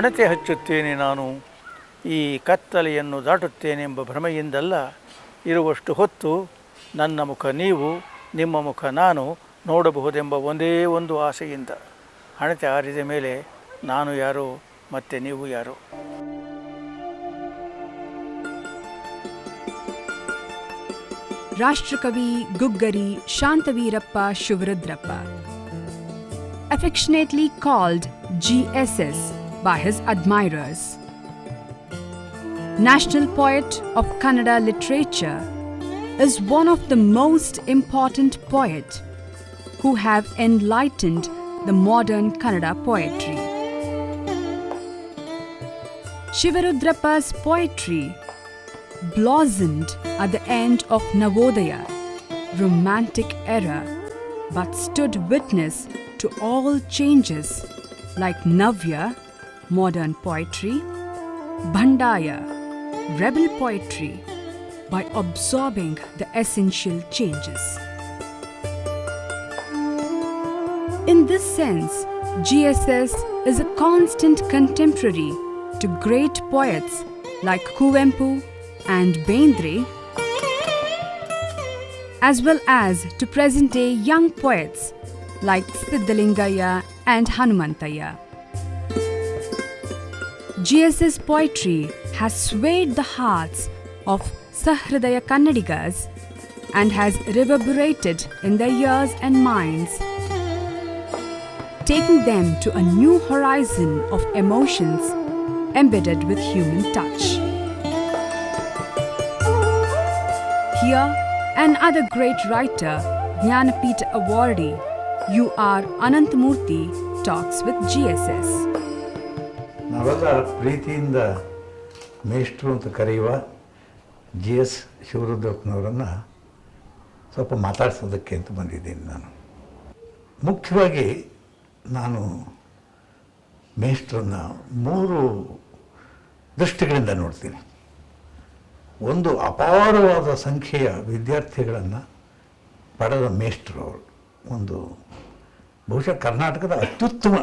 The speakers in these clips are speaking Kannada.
ಹಣತೆ ಹಚ್ಚುತ್ತೇನೆ ನಾನು, ಈ ಕತ್ತಲೆಯನ್ನು ದಾಟುತ್ತೇನೆಂಬ ಭ್ರಮೆಯಿಂದಲ್ಲ. ಇರುವಷ್ಟು ಹೊತ್ತು ನನ್ನ ಮುಖ ನೀವು, ನಿಮ್ಮ ಮುಖ ನಾನು ನೋಡಬಹುದೆಂಬ ಒಂದೇ ಒಂದು ಆಸೆಯಿಂದ. ಹಣತೆ ಆರಿದ ಮೇಲೆ ನಾನು ಯಾರೋ ಮತ್ತೆ ನೀವು ಯಾರೋ. ರಾಷ್ಟ್ರಕವಿ ಗುಗ್ಗರಿ Shantaveerappa Shivarudrappa, affectionately called GSS by his admirers. National Poet of Kannada Literature, is one of the most important poets who have enlightened the modern Kannada poetry. Shivarudrappa's poetry blossomed at the end of Navodaya, romantic era, but stood witness to all changes like Navya, modern poetry, Bhandaya, rebel poetry, by absorbing the essential changes. In this sense, GSS is a constant contemporary to great poets like Kuvempu and Bendre, as well as to present-day young poets like Siddhalingaya and Hanumantaya. GSS poetry has swayed the hearts of Sahridaya Kannadigas and has reverberated in their ears and minds, taking them to a new horizon of emotions embedded with human touch. Here, another great writer, Jnanapita awardee U.R. Ananthamurthy talks with GSS. ನಾವೆಲ್ಲ ಪ್ರೀತಿಯಿಂದ ಮೇಷ್ಟ್ರು ಅಂತ ಕರೆಯುವ GS ಶಿವರುದ್ರಪ್ಪನವರನ್ನು ಸ್ವಲ್ಪ ಮಾತಾಡ್ಸೋದಕ್ಕೆ ಅಂತ ಬಂದಿದ್ದೀನಿ ನಾನು. ಮುಖ್ಯವಾಗಿ ನಾನು ಮೇಷ್ಟ್ರನ್ನು 3 ದೃಷ್ಟಿಗಳಿಂದ ನೋಡ್ತೀನಿ. ಒಂದು, ಅಪಾರವಾದ ಸಂಖ್ಯೆಯ ವಿದ್ಯಾರ್ಥಿಗಳನ್ನು ಪಡೆದ ಮೇಷ್ಟ್ರು ಅವರು. ಒಂದು ಬಹುಶಃ ಕರ್ನಾಟಕದ ಅತ್ಯುತ್ತಮ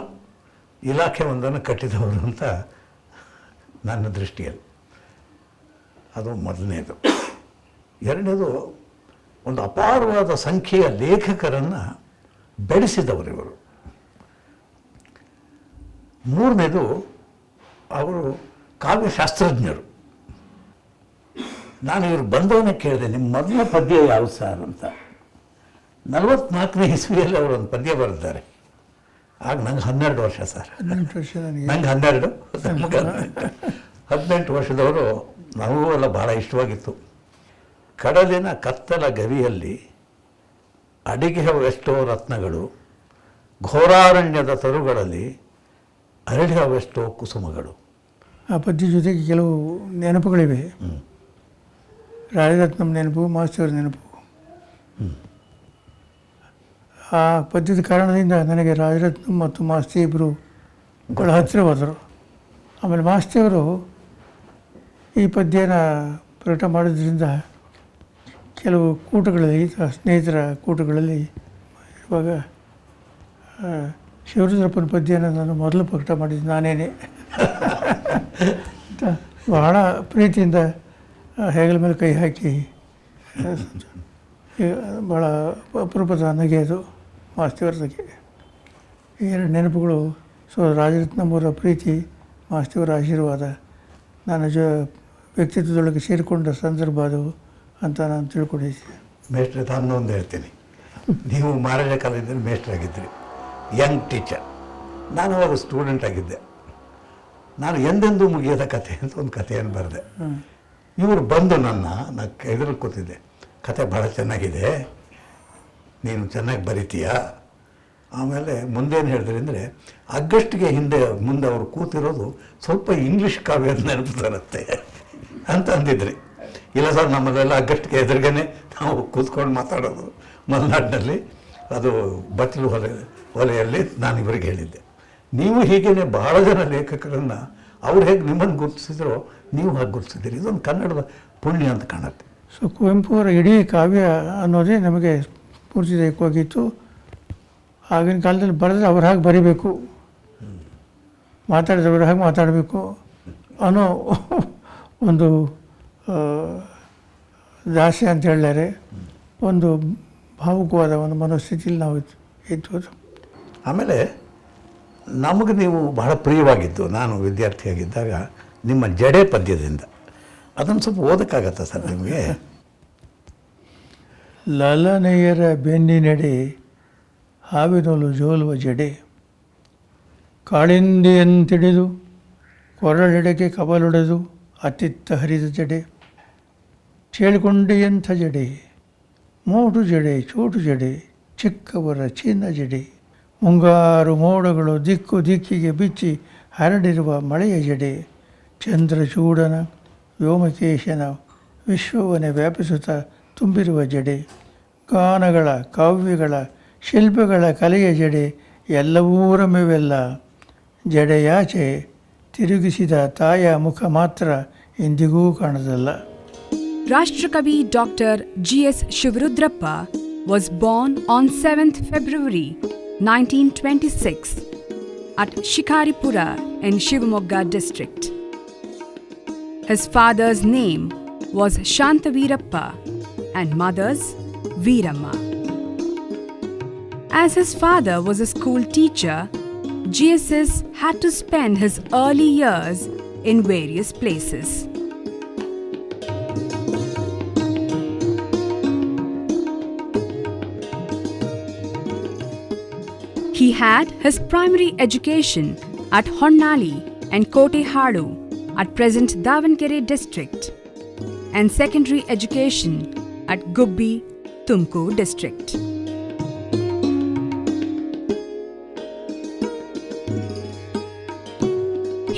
ಇಲಾಖೆ ಒಂದನ್ನು ಕಟ್ಟಿದವರು ಅಂತ ನನ್ನ ದೃಷ್ಟಿಯಲ್ಲಿ. ಅದು ಮೊದಲನೇದು. ಎರಡನೇದು, ಒಂದು ಅಪಾರವಾದ ಸಂಖ್ಯೆಯ ಲೇಖಕರನ್ನು ಬೆಳೆಸಿದವರು ಇವರು. ಮೂರನೇದು, ಅವರು ಕಾವ್ಯಶಾಸ್ತ್ರಜ್ಞರು. ನಾನು ಇವರು ಬಂದವನೇ ಕೇಳಿದೆ, ನಿಮ್ಮ ಮೊದಲ ಪದ್ಯ ಯಾವ ಸರ್ ಅಂತ. 44ನೇ ಇಸ್ವಿಯಲ್ಲಿ ಅವರು ಒಂದು ಪದ್ಯ ಬರೆದಿದ್ದಾರೆ. ಆಗ ನಂಗೆ 12 ವರ್ಷ ಸರ್. ನಂಗೆ 12, 18 ವರ್ಷದವರು. ನನಗೂ ಎಲ್ಲ ಭಾಳ ಇಷ್ಟವಾಗಿತ್ತು. ಕಡಲಿನ ಕತ್ತಲ ಗವಿಯಲ್ಲಿ ಅಡಿಗೆಯವೆಷ್ಟೋ ರತ್ನಗಳು, ಘೋರಾರಣ್ಯದ ತರುಗಳಲ್ಲಿ ಅರಳಿಯವೆಷ್ಟೋ ಕುಸುಮಗಳು. ಆ ಪದ್ಯ ಜೊತೆಗೆ ಕೆಲವು ನೆನಪುಗಳಿವೆ. ರಾಜರತ್ನಂ ನೆನಪು, ಮಾಸ್ತಿಯವರ ನೆನಪು. ಆ ಪದ್ಯದ ಕಾರಣದಿಂದ ನನಗೆ ರಾಜರತ್ನಂ ಮತ್ತು ಮಾಸ್ತಿ ಇಬ್ಬರು ಭಾಳ ಹತ್ತಿರವಾದರು. ಆಮೇಲೆ ಮಾಸ್ತಿಯವರು ಈ ಪದ್ಯನ ಪ್ರಕಟ ಮಾಡೋದ್ರಿಂದ ಕೆಲವು ಕೂಟಗಳಲ್ಲಿ, ಸ್ನೇಹಿತರ ಕೂಟಗಳಲ್ಲಿ ಇರುವಾಗ ಶಿವರುದ್ರಪ್ಪನ ಪದ್ಯನ ನಾನು ಮೊದಲು ಪ್ರಕಟ ಮಾಡಿದ್ದು ನಾನೇನೆ ಅಂತ ಬಹಳ ಪ್ರೀತಿಯಿಂದ ಹೆಗಲ ಮೇಲೆ ಕೈ ಹಾಕಿ, ಭಾಳ ಅಪರೂಪದ ನಗೆ ಅದು ಮಾಸ್ತಿಯವರ ನಗೆ. ಈ 2 ನೆನಪುಗಳು. ಸೊ ರಾಜರತ್ನಂವರ ಪ್ರೀತಿ, ಮಾಸ್ತಿಯವರ ಆಶೀರ್ವಾದ ನನ್ನ ವ್ಯಕ್ತಿತ್ವದೊಳಗೆ ಸೇರಿಕೊಂಡ ಸಂದರ್ಭ ಅದು ಅಂತ ನಾನು ತಿಳ್ಕೊಂಡಿದ್ದೆ. ಮೇಷ್ಟ್ರೆ, ತಾನು ಒಂದು ಹೇಳ್ತೀನಿ. ನೀವು ಮಹಾರಾಜ ಕಾಲೇಜಲ್ಲಿ ಮೇಷ್ಟ್ರಾಗಿದ್ದಿರಿ, ಯಂಗ್ ಟೀಚರ್. ನಾನು ಅವಾಗ ಸ್ಟೂಡೆಂಟ್ ಆಗಿದ್ದೆ. ನಾನು ಎಂದೆಂದೂ ಮುಗಿಯದ ಕಥೆ ಅಂತ ಒಂದು ಕಥೆಯನ್ನು ಬರೆದೆ. ಇವರು ಬಂದು ನಾನು ಎದುರಲ್ಲಿ ಕೂತಿದ್ದೆ. ಕತೆ ಭಾಳ ಚೆನ್ನಾಗಿದೆ, ನೀನು ಚೆನ್ನಾಗಿ ಬರಿತೀಯ. ಆಮೇಲೆ ಮುಂದೇನು ಹೇಳಿದ್ರಿ ಅಂದರೆ, ಆಗಸ್ಟ್ಗೆ ಮುಂದೆ ಅವರು ಕೂತಿರೋದು ಸ್ವಲ್ಪ ಇಂಗ್ಲೀಷ್ ಕಾವ್ಯದ ನೆನಪು ತರುತ್ತೆ ಅಂತ ಅಂದಿದ್ರಿ. ಇಲ್ಲ ಸರ್, ನಮ್ಮಲ್ಲೆಲ್ಲ ಆಗಸ್ಟ್ಗೆ ಎದುರುಗೇ ನಾವು ಕೂತ್ಕೊಂಡು ಮಾತಾಡೋದು ಮಲೆನಾಡಿನಲ್ಲಿ. ಅದು ಬಚ್ಚಲು ಹೊಲೆಯಲ್ಲಿ ನಾನು ಇವರಿಗೆ ಹೇಳಿದ್ದೆ. ನೀವು ಹೀಗೇ ಬಹಳ ಜನ ಲೇಖಕರನ್ನು ಅವ್ರು ಹೇಗೆ ನಿಮ್ಮನ್ನು ಗುರುತಿಸಿದ್ರೋ ನೀವು ಹಾಗೆ ಗುರುತಿಸಿದ್ದೀರಿ. ಇದೊಂದು ಕನ್ನಡದ ಪುಣ್ಯ ಅಂತ ಕಾಣುತ್ತೆ. ಸೊ ಕುವೆಂಪು ಅವರ ಇಡೀ ಕಾವ್ಯ ಅನ್ನೋದೇ ನಮಗೆ ಸ್ಫೂರ್ತಿದಾಯಕವಾಗಿತ್ತು. ಆಗಿನ ಕಾಲದಲ್ಲಿ ಬರೆದ್ರೆ ಅವ್ರು ಹಾಗೆ ಬರೀಬೇಕು, ಮಾತಾಡಿದವರು ಹಾಗೆ ಮಾತಾಡಬೇಕು ಅನ್ನೋ ಒಂದು ದಾಸೆ ಅಂತ ಹೇಳಿದರೆ ಒಂದು ಭಾವುಕವಾದ ಒಂದು ಮನಸ್ಥಿತಿಯಲ್ಲಿ ನಾವು ಇದ್ಬೋದು. ಆಮೇಲೆ ನಮಗೆ ನೀವು ಬಹಳ ಪ್ರಿಯವಾಗಿದ್ದು, ನಾನು ವಿದ್ಯಾರ್ಥಿಯಾಗಿದ್ದಾಗ ನಿಮ್ಮ ಜಡೆ ಪದ್ಯದಿಂದ ಅದನ್ನು ಸ್ವಲ್ಪ ಓದಕ್ಕಾಗತ್ತಾ ಸರ್ ನಿಮಗೆ? ಲಲನೆಯರ ಬೆನ್ನಿನಡೆ ಹಾವಿನೊಲು ಜೋಲುವ ಜಡೆ, ಕಾಳಿಂದಿಯಂತಿಡಿದು ಕೊರಳೆಡೆಗೆ ಕಬಲೊಡೆದು ಅತ್ತಿತ್ತ ಹರಿದ ಜಡೆ, ಚೇಳಿಕೊಂಡೆಯಂಥ ಜಡೆ, ಮೋಟು ಜಡೆ ಚೋಟು ಜಡೆ, ಚಿಕ್ಕವರ ಚಿನ್ನ ಜಡೆ, ಮುಂಗಾರು ಮೋಡಗಳು ದಿಕ್ಕು ದಿಕ್ಕಿಗೆ ಬಿಚ್ಚಿ ಹರಡಿರುವ ಮಳೆಯ ಜಡೆ, ಚಂದ್ರಚೂಡನ ವ್ಯೋಮಕೇಶನ ವಿಶ್ವವನ್ನೇ ವ್ಯಾಪಿಸುತ್ತಾ ತುಂಬಿರುವ ಜಡೆ, ಗಾನಗಳ ಕಾವ್ಯಗಳ ಶಿಲ್ಪಗಳ ಕಲೆಯ ಜಡೆ, ಎಲ್ಲವೂ ರಮ್ಯವೆಲ್ಲ ಜಡೆಯಾಚೆ ತಿರುಗಿಸಿದ ತಾಯ ಮುಖ ಮಾತ್ರ ಎಂದಿಗೂ ಕಾಣದಲ್ಲ. Rashtrakavi Dr. G.S. Shivarudrappa was born on 7th February 1926 at Shikaripura in Shivamogga district. His father's name was Shantavirappa and mother's Veeramma. As his father was a school teacher, GSS had to spend his early years in various places. He had his primary education at Honnali and Kotehadu at present Davangere district and secondary education at Gubbi, Tumkur district.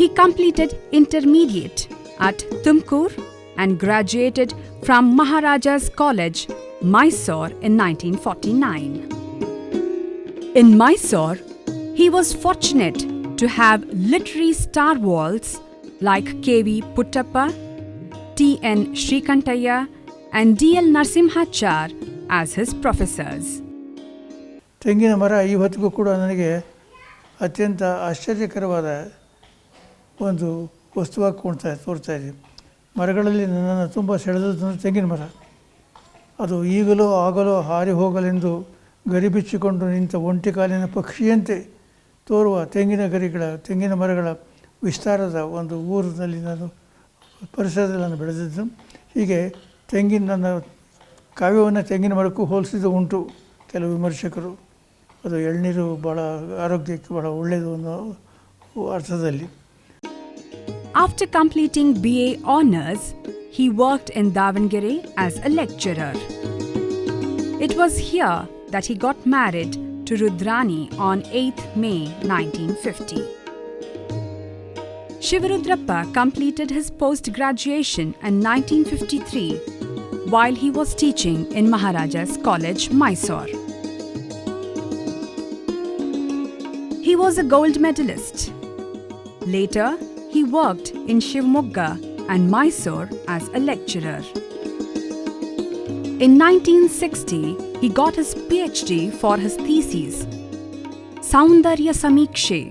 He completed intermediate at Tumkur and graduated from Maharaja's College, Mysore in 1949. In Mysore, he was fortunate to have literary stalwarts like K.V. Puttappa, T.N. Shrikantaya and D.L. Narsimhachar as his professors. ತೆಂಗಿನ ಮರ ಇವತ್ತಿಗೂ ಕೂಡ ನನಗೆ ಅತ್ಯಂತ ಆಶ್ಚರ್ಯಕರವಾದ ಒಂದು ವಸ್ತುವಾಗಿ ತೋರ್ತಾ ಇದೆ. ಮರಗಳಲ್ಲಿ ನನ್ನನ್ನು ತುಂಬ ಸೆಳೆದದ್ದು ತೆಂಗಿನ ಮರ. ಅದು ಈಗಲೋ ಆಗಲೋ ಹಾರಿ ಹೋಗಲೆಂದು ಗರಿಬಿಚ್ಚಿಕೊಂಡು ನಿಂತ ಒಂಟಿ ಕಾಲಿನ ಪಕ್ಷಿಯಂತೆ ತೋರುವ ತೆಂಗಿನ ಮರಗಳ ವಿಸ್ತಾರದ ಒಂದು ಊರಿನಲ್ಲಿ ನಾನು ಪರಿಸರದಲ್ಲಿ ನಾನು ಬೆಳೆದಿದ್ದು. ಹೀಗೆ ನನ್ನ ಕಾವ್ಯವನ್ನು ತೆಂಗಿನ ಮರಕ್ಕೂ ಹೋಲಿಸಿದ್ದು ಉಂಟು ಕೆಲವು ವಿಮರ್ಶಕರು. ಅದು ಎಳ್ನೀರು ಭಾಳ ಆರೋಗ್ಯಕ್ಕೆ ಭಾಳ ಒಳ್ಳೆಯದು ಅನ್ನೋ ಅರ್ಥದಲ್ಲಿ. After completing BA Honours, he worked in Davangere as a lecturer. It was here that he got married to Rudrani on 8th May 1950. Shivarudrappa completed his post-graduation in 1953 while he was teaching in Maharaja's College, Mysore. He was a gold medalist. Later, he worked in Shivamogga and Mysore as a lecturer. In 1960, he got his PhD for his thesis, Saundarya Samikshe,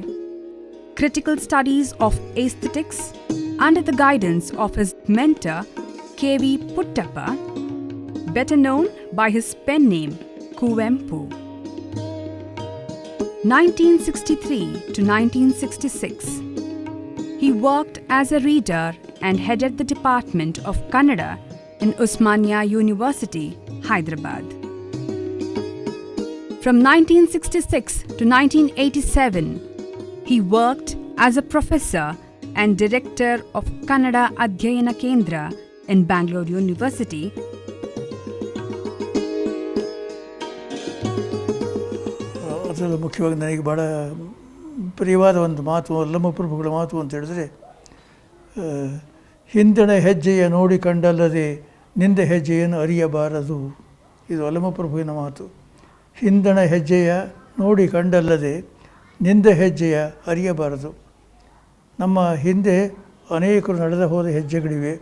Critical Studies of Aesthetics, under the guidance of his mentor K.V. Puttappa, better known by his pen name Kuvempu. 1963 to 1966, he worked as a reader and headed the Department of Kannada in Osmania University, Hyderabad. From 1966 to 1987, he worked as a professor and director of Kannada Adhyayana Kendra in Bangalore University. ಅದರಲ್ಲೂ ಮುಖ್ಯವಾಗಿ ನನಗೆ ಭಾಳ ಪ್ರಿಯವಾದ ಒಂದು ಮಾತು ಅಲ್ಲಮಪ್ರಭುಗಳ ಮಾತು ಅಂತ ಹೇಳಿದ್ರೆ, ಹಿಂದಣ ಹೆಜ್ಜೆಯ ನೋಡಿ ಕಂಡಲ್ಲದೆ ನಿಂದ ಹೆಜ್ಜೆಯನ್ನು ಅರಿಯಬಾರದು. ಇದು ಅಲ್ಲಮಪ್ರಭುವಿನ ಮಾತು. ಹಿಂದಣ ಹೆಜ್ಜೆಯ ನೋಡಿ ಕಂಡಲ್ಲದೆ ನಿಂದ ಹೆಜ್ಜೆಯ ಅರಿಯಬಾರದು. ನಮ್ಮ ಹಿಂದೆ ಅನೇಕರು ನಡೆದ ಹೋದ ಹೆಜ್ಜೆಗಳಿವೆ.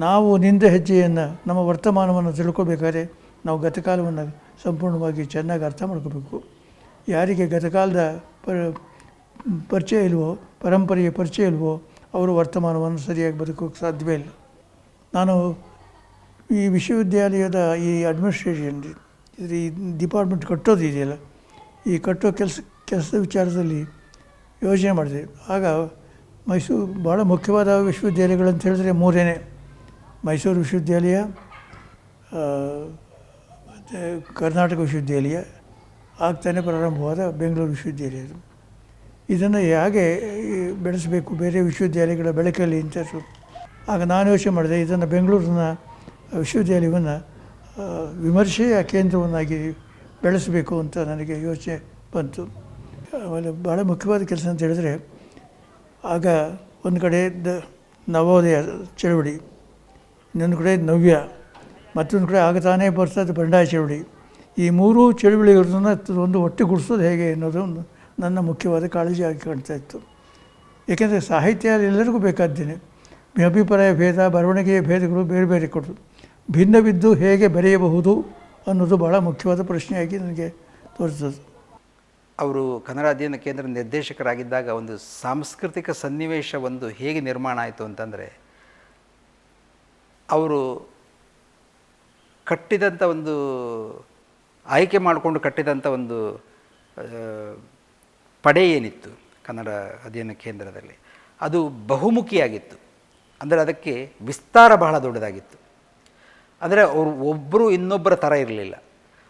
ನಾವು ನಿಂದ ಹೆಜ್ಜೆಯನ್ನು, ನಮ್ಮ ವರ್ತಮಾನವನ್ನು ತಿಳ್ಕೋಬೇಕಾದ್ರೆ ನಾವು ಗತಕಾಲವನ್ನು ಸಂಪೂರ್ಣವಾಗಿ ಚೆನ್ನಾಗಿ ಅರ್ಥ ಮಾಡ್ಕೋಬೇಕು. ಯಾರಿಗೆ ಗತಕಾಲದ ಪರಿಚಯ ಇಲ್ವೋ, ಪರಂಪರೆಯ ಪರಿಚಯ ಇಲ್ವೋ, ಅವರು ವರ್ತಮಾನವನ್ನು ಸರಿಯಾಗಿ ಬದುಕೋಕ್ಕೆ ಸಾಧ್ಯವೇ ಇಲ್ಲ. ನಾನು ಈ ವಿಶ್ವವಿದ್ಯಾಲಯದ ಈ ಅಡ್ಮಿನಿಸ್ಟ್ರೇಷನ್, ಈ ಡಿಪಾರ್ಟ್ಮೆಂಟ್ ಕಟ್ಟೋದು ಇದೆಯಲ್ಲ, ಈ ಕಟ್ಟೋ ಕೆಲಸದ ವಿಚಾರದಲ್ಲಿ ಯೋಚನೆ ಮಾಡಿದೆ. ಆಗ ಮೈಸೂರು ಭಾಳ ಮುಖ್ಯವಾದ ವಿಶ್ವವಿದ್ಯಾಲಯಗಳಂತ ಹೇಳಿದ್ರೆ ಮೂರೇ: ಮೈಸೂರು ವಿಶ್ವವಿದ್ಯಾಲಯ, ಮತ್ತು ಕರ್ನಾಟಕ ವಿಶ್ವವಿದ್ಯಾಲಯ, ಆಗ್ತಾನೆ ಪ್ರಾರಂಭವಾದ ಬೆಂಗಳೂರು ವಿಶ್ವವಿದ್ಯಾಲಯ. ಇದನ್ನು ಹೇಗೆ ಬೆಳೆಸಬೇಕು ಬೇರೆ ವಿಶ್ವವಿದ್ಯಾಲಯಗಳ ಬೆಳಕಲ್ಲಿ ಅಂತ. ಆಗ ನಾನು ಯೋಚನೆ ಮಾಡಿದೆ, ಇದನ್ನು ಬೆಂಗಳೂರಿನ ವಿಶ್ವವಿದ್ಯಾಲಯವನ್ನು ವಿಮರ್ಶೆಯ ಕೇಂದ್ರವನ್ನಾಗಿ ಬೆಳೆಸಬೇಕು ಅಂತ ನನಗೆ ಯೋಚನೆ ಬಂತು. ಆಮೇಲೆ ಭಾಳ ಮುಖ್ಯವಾದ ಕೆಲಸ ಅಂತ ಹೇಳಿದ್ರೆ, ಆಗ ಒಂದು ಕಡೆ ನವೋದಯ ಚಳವಳಿ, ಇನ್ನೊಂದು ಕಡೆ ನವ್ಯ, ಮತ್ತೊಂದು ಕಡೆ ಆಗ ತಾನೇ ಬರ್ತದೆ ಬಂಡಾಯ ಚಳವಳಿ. ಈ ಮೂರೂ ಚಳುವಳಿಗಳನ್ನ ಒಂದು ಒಟ್ಟುಗೂಡಿಸೋದು ಹೇಗೆ ಅನ್ನೋದು ನನ್ನ ಮುಖ್ಯವಾದ ಕಾಳಜಿ ಆಗಿ ಕಾಣ್ತಾ ಇತ್ತು. ಏಕೆಂದರೆ ಸಾಹಿತ್ಯ ಎಲ್ಲರಿಗೂ ಬೇಕಾದ್ದೇನೆ. ಅಭಿಪ್ರಾಯ ಭೇದ, ಬರವಣಿಗೆಯ ಭೇದಗಳು ಬೇರೆ ಬೇರೆ ಕೊಡೋದು, ಭಿನ್ನವಿದ್ದು ಹೇಗೆ ಬೆರೆಯಬಹುದು ಅನ್ನೋದು ಭಾಳ ಮುಖ್ಯವಾದ ಪ್ರಶ್ನೆಯಾಗಿ ನನಗೆ ತೋರಿಸ್ತದೆ. ಅವರು ಕನ್ನಡ ಅಧ್ಯಯನ ಕೇಂದ್ರ ನಿರ್ದೇಶಕರಾಗಿದ್ದಾಗ ಒಂದು ಸಾಂಸ್ಕೃತಿಕ ಸನ್ನಿವೇಶ ಒಂದು ಹೇಗೆ ನಿರ್ಮಾಣ ಆಯಿತು ಅಂತಂದರೆ, ಅವರು ಕಟ್ಟಿದಂಥ ಒಂದು ಆಯ್ಕೆ ಮಾಡಿಕೊಂಡು ಕಟ್ಟಿದಂಥ ಒಂದು ಪಡೆ ಏನಿತ್ತು ಕನ್ನಡ ಅಧ್ಯಯನ ಕೇಂದ್ರದಲ್ಲಿ, ಅದು ಬಹುಮುಖಿಯಾಗಿತ್ತು. ಅಂದರೆ ಅದಕ್ಕೆ ವಿಸ್ತಾರ ಬಹಳ ದೊಡ್ಡದಾಗಿತ್ತು. ಅಂದರೆ ಅವರು ಒಬ್ಬರು ಇನ್ನೊಬ್ಬರ ಥರ ಇರಲಿಲ್ಲ.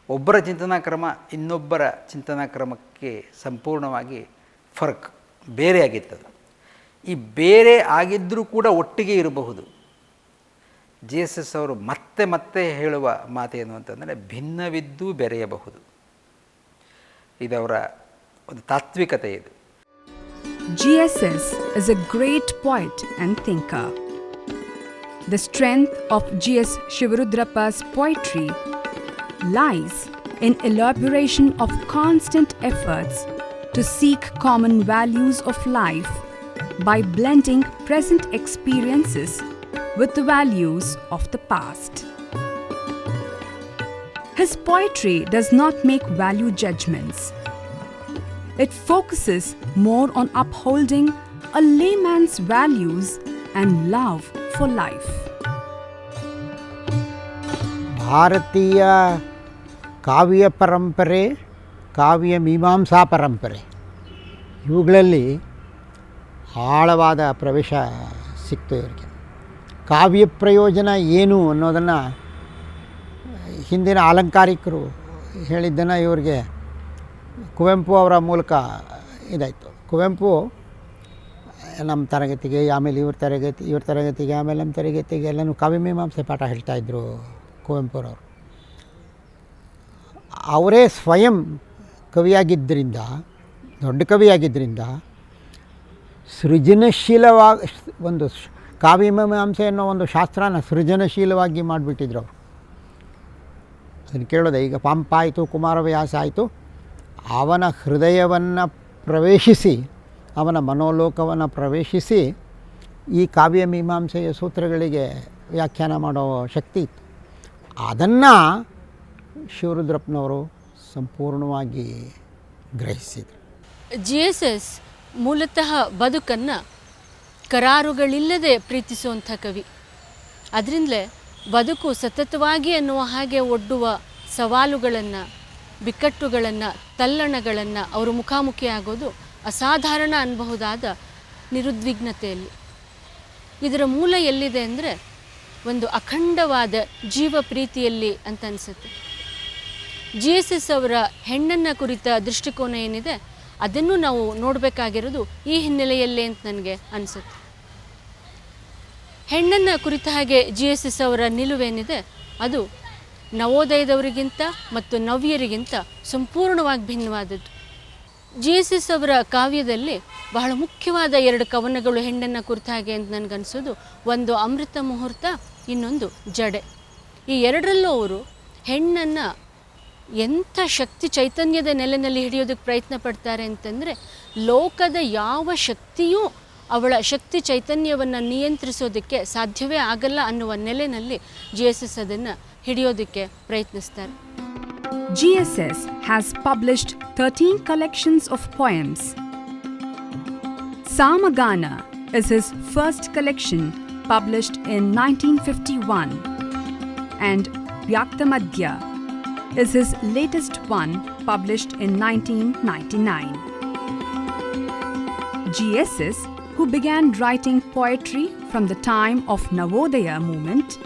ಒಬ್ಬರ ಚಿಂತನಾ ಕ್ರಮ ಇನ್ನೊಬ್ಬರ ಚಿಂತನಾ ಕ್ರಮಕ್ಕೆ ಸಂಪೂರ್ಣವಾಗಿ ಫರ್ಕ್ ಬೇರೆ ಆಗಿತ್ತದು. ಈ ಬೇರೆ ಆಗಿದ್ದರೂ ಕೂಡ ಒಟ್ಟಿಗೆ ಇರಬಹುದು. JSS ಅವರು ಮತ್ತೆ ಮತ್ತೆ ಹೇಳುವ ಮಾತೇನು ಅಂತಂದರೆ, ಭಿನ್ನವಿದ್ದು ಬೆರೆಯಬಹುದು. ಇದವರ ಒಂದು ತಾತ್ವಿಕತೆ ಇದು. GSS is a great poet and thinker. The strength of G.S. Shivarudrappa's poetry lies in elaboration of constant efforts to seek common values of life by blending present experiences with the values of the past. His poetry does not make value judgments. It focuses more on upholding a layman's values and love for life. ಭಾರತೀಯ ಕಾವ್ಯ ಪರಂಪರೆ, ಕಾವ್ಯ ಮೀಮಾಂಸಾ ಪರಂಪರೆ, ಇವುಗಳಲ್ಲಿ ಆಳವಾದ ಪ್ರವೇಶ ಸಿಕ್ತು ಇವರಿಗೆ. ಕಾವ್ಯ ಪ್ರಯೋಜನ ಏನು ಅನ್ನೋದನ್ನು ಹಿಂದಿನ ಅಲಂಕಾರಿಕರು ಹೇಳಿದ್ದನ್ನು ಇವರಿಗೆ ಕುವೆಂಪು ಅವರ ಮೂಲಕ ಇದಾಯಿತು. ಕುವೆಂಪು ನಮ್ಮ ತರಗತಿಗೆ, ಆಮೇಲೆ ಇವ್ರ ತರಗತಿಗೆ, ಆಮೇಲೆ ನಮ್ಮ ತರಗತಿಗೆ ಎಲ್ಲನೂ ಕಾವ್ಯಮೀಮಾಂಸೆ ಪಾಠ ಹೇಳ್ತಾಯಿದ್ರು ಕುವೆಂಪುರವರು. ಅವರೇ ಸ್ವಯಂ ಕವಿಯಾಗಿದ್ದರಿಂದ, ದೊಡ್ಡ ಕವಿಯಾಗಿದ್ದರಿಂದ ಸೃಜನಶೀಲವಾಗಿ ಒಂದು ಕಾವ್ಯಮೀಮಾಂಸೆ ಅನ್ನೋ ಒಂದು ಶಾಸ್ತ್ರನ ಸೃಜನಶೀಲವಾಗಿ ಮಾಡಿಬಿಟ್ಟಿದ್ರು ಅವರು. ಅದನ್ನು ಕೇಳೋದೆ, ಈಗ ಪಂಪ ಆಯಿತು, ಕುಮಾರವ್ಯಾಸ ಆಯಿತು, ಅವನ ಹೃದಯವನ್ನು ಪ್ರವೇಶಿಸಿ, ಅವನ ಮನೋಲೋಕವನ್ನು ಪ್ರವೇಶಿಸಿ ಈ ಕಾವ್ಯಮೀಮಾಂಸೆಯ ಸೂತ್ರಗಳಿಗೆ ವ್ಯಾಖ್ಯಾನ ಮಾಡೋ ಶಕ್ತಿ ಇತ್ತು. ಅದನ್ನು ಶಿವರುದ್ರಪ್ಪನವರು ಸಂಪೂರ್ಣವಾಗಿ ಗ್ರಹಿಸಿದರು. JSS ಮೂಲತಃ ಬದುಕನ್ನು ಕರಾರುಗಳಿಲ್ಲದೆ ಪ್ರೀತಿಸುವಂಥ ಕವಿ. ಅದರಿಂದಲೇ ಬದುಕು ಸತತವಾಗಿ ಅನ್ನುವ ಹಾಗೆ ಒಡ್ಡುವ ಸವಾಲುಗಳನ್ನು, ಬಿಕ್ಕಟ್ಟುಗಳನ್ನು, ತಲ್ಲಣಗಳನ್ನು ಅವರು ಮುಖಾಮುಖಿ ಆಗೋದು ಅಸಾಧಾರಣ ಅನ್ನಬಹುದಾದ ನಿರುದ್ವಿಗ್ನತೆಯಲ್ಲಿ. ಇದರ ಮೂಲ ಎಲ್ಲಿದೆ ಅಂದರೆ ಒಂದು ಅಖಂಡವಾದ ಜೀವ ಪ್ರೀತಿಯಲ್ಲಿ ಅಂತ ಅನಿಸುತ್ತೆ. JSS ಅವರ ಹೆಣ್ಣನ್ನು ಕುರಿತ ದೃಷ್ಟಿಕೋನ ಏನಿದೆ ಅದನ್ನು ನಾವು ನೋಡಬೇಕಾಗಿರೋದು ಈ ಹಿನ್ನೆಲೆಯಲ್ಲೇ ಅಂತ ನನಗೆ ಅನಿಸುತ್ತೆ. ಹೆಣ್ಣನ್ನು ಕುರಿತ ಹಾಗೆ JSS ಅವರ ನಿಲುವೇನಿದೆ ಅದು ನವೋದಯದವರಿಗಿಂತ ಮತ್ತು ನವ್ಯರಿಗಿಂತ ಸಂಪೂರ್ಣವಾಗಿ ಭಿನ್ನವಾದದ್ದು. JSS ಅವರ ಕಾವ್ಯದಲ್ಲಿ ಬಹಳ ಮುಖ್ಯವಾದ 2 ಕವನಗಳು ಹೆಣ್ಣನ್ನು ಕುರಿತ ಹಾಗೆ ಅಂತ ನನಗನ್ಸೋದು. ಒಂದು ಅಮೃತ ಮುಹೂರ್ತ, ಇನ್ನೊಂದು ಜಡೆ. ಈ ಎರಡರಲ್ಲೂ ಅವರು ಹೆಣ್ಣನ್ನು ಎಂಥ ಶಕ್ತಿ ಚೈತನ್ಯದ ನೆಲೆಯಲ್ಲಿ ಹಿಡಿಯೋದಕ್ಕೆ ಪ್ರಯತ್ನ ಪಡ್ತಾರೆ ಅಂತಂದರೆ, ಲೋಕದ ಯಾವ ಶಕ್ತಿಯೂ ಅವಳ ಶಕ್ತಿ ಚೈತನ್ಯವನ್ನು ನಿಯಂತ್ರಿಸೋದಕ್ಕೆ ಸಾಧ್ಯವೇ ಆಗಲ್ಲ ಅನ್ನುವ ನೆಲೆಯಲ್ಲಿ JSS ಅದನ್ನು ಹಿಡಿಯೋದಕ್ಕೆ ಪ್ರಯತ್ನಿಸ್ತಾರೆ. GSS has published 13 collections of poems. Samagana is his first collection published in 1951 and Vyaktamadhya is his latest one published in 1999. GSS, who began writing poetry from the time of Navodaya movement,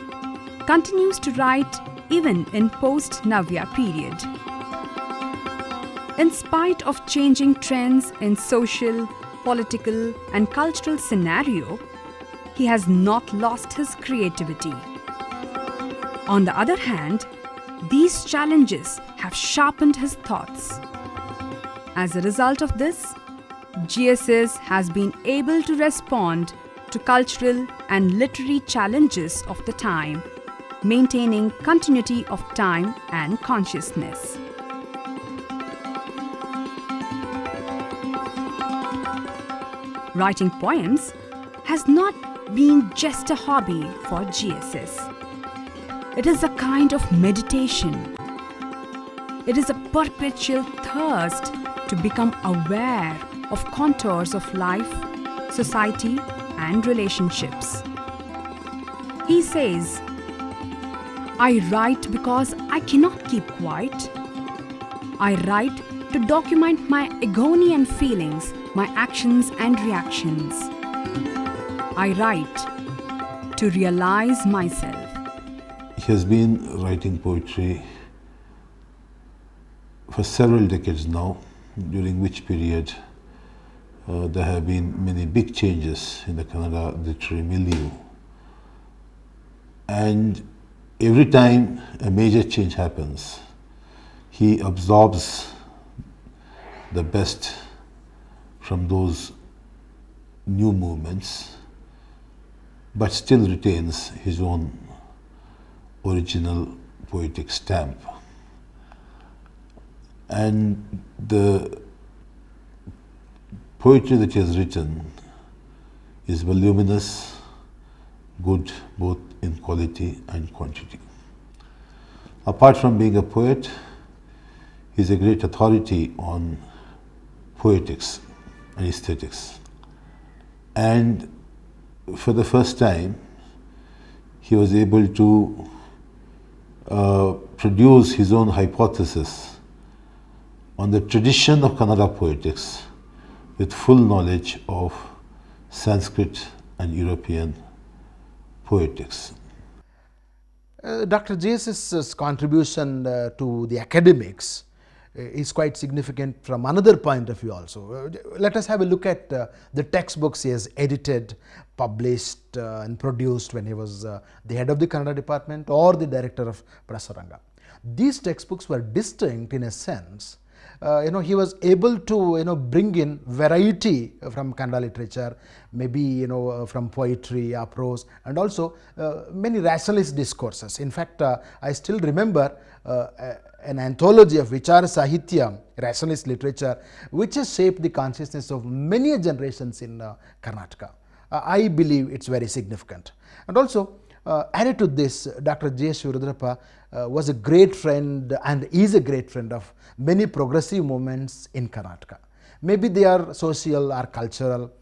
continues to write even in post-Navya period. In spite of changing trends in social, political and cultural scenario, he has not lost his creativity. On the other hand, these challenges have sharpened his thoughts. As a result of this, GSS has been able to respond to cultural and literary challenges of the time, maintaining continuity of time and consciousness. Writing poems has not been just a hobby for GSS. It is a kind of meditation. It is a perpetual thirst to become aware of contours of life, society, and relationships. He says, "I write because I cannot keep quiet. I write to document my agony and feelings, my actions and reactions. I write to realize myself." He has been writing poetry for several decades now, during which period there have been many big changes in the Kannada literary milieu. And every time a major change happens, he absorbs the best from those new movements, but still retains his own original poetic stamp. And the poetry that he has written is voluminous, good both in quality and quantity. Apart from being a poet, he is a great authority on poetics and aesthetics. And for the first time, he was able to produce his own hypothesis on the tradition of Kannada poetics with full knowledge of Sanskrit and European poetics. Dr. JSS's contribution to the academics is quite significant from another point of view also. Let us have a look at the textbooks he has edited, published and produced when he was the head of the Kannada department or the director of Prasaranga. These textbooks were distinct in a sense. He was able to bring in variety from Kannada literature, maybe from poetry, prose, and also many rationalist discourses. In fact, I still remember an anthology of Vichara Sahitya, rationalist literature, which has shaped the consciousness of many generations in Karnataka. I believe it's very significant. And also, added to this, Dr. J. Shivarudrappa was a great friend and is a great friend of many progressive movements in Karnataka. Maybe they are social or cultural,